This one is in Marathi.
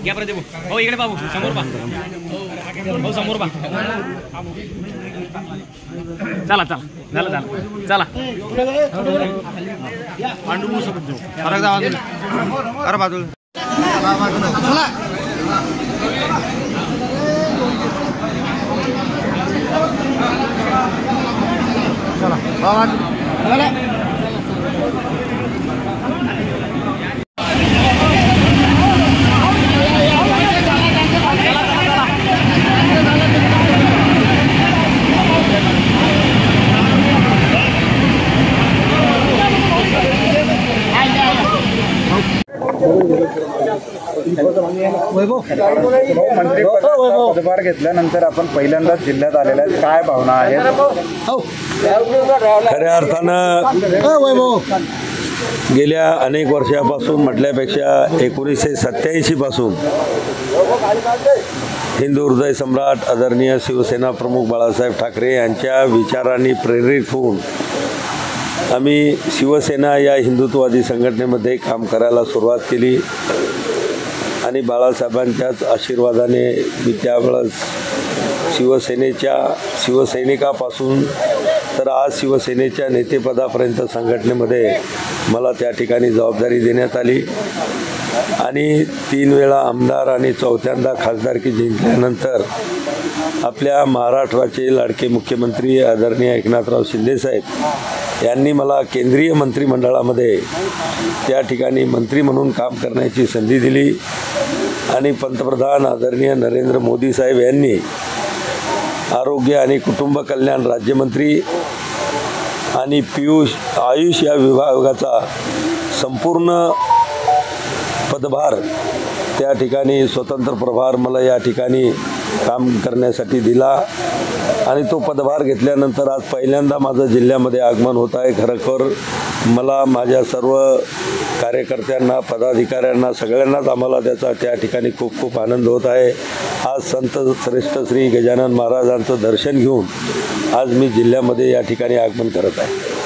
घ्या प्रदीप हो इकडे बाबू समोर पा हो समोर पा चला चला झालं झालं चला अरे बाजूला चला पदभार घेतल्यानंतर आपण पहिल्यांदाच जिल्ह्यात आलेल्या काय भावना आहेत? खऱ्या अर्थानं गेल्या अनेक वर्षापासून म्हटल्यापेक्षा 1987 पासून हिंदू हृदय सम्राट आदरणीय शिवसेना प्रमुख बाळासाहेब ठाकरे यांच्या विचारांनी प्रेरित होऊन आम्ही शिवसेना या हिंदुत्ववादी संघटनेमध्ये काम करायला सुरुवात केली आणि बाळासाहेबांच्याच आशीर्वादाने मी त्यावेळेस शिवसैनिकापासून तर आज शिवसेनेच्या नेतेपदापर्यंत संघटनेमध्ये मला त्या ठिकाणी जबाबदारी देण्यात आली आणि 3 वेळा आमदार आणि 4थ्यांदा खासदारकी जिंकल्यानंतर आपल्या महाराष्ट्राचे लाडके मुख्यमंत्री आदरणीय एकनाथराव शिंदेसाहेब यांनी मला केंद्रीय मंत्रिमंडळामध्ये त्या ठिकाणी मंत्री म्हणून काम करण्याची संधी दिली आणि पंतप्रधान आदरणीय नरेंद्र मोदी साहेब यांनी आरोग्य आणि कुटुंब कल्याण राज्यमंत्री आणि आयुष या विभागाचा संपूर्ण पदभार त्या ठिकाणी स्वतंत्र प्रभार मला या ठिकाणी काम करण्यासाठी दिला आणि तो पदभार घेतल्यानंतर आज पहिल्यांदा माझं जिल्ह्यामध्ये आगमन होत आहे। खरोखर मला माझ्या सर्व कार्यकर्त्यांना पदाधिकाऱ्यांना सगळ्यांनाच आम्हाला त्याचा त्या ठिकाणी खूप खूप आनंद होत आहे। आज संत श्रेष्ठ श्री गजानन महाराजांचं दर्शन घेऊन आज मी जिल्ह्यामध्ये या ठिकाणी आगमन करत आहे।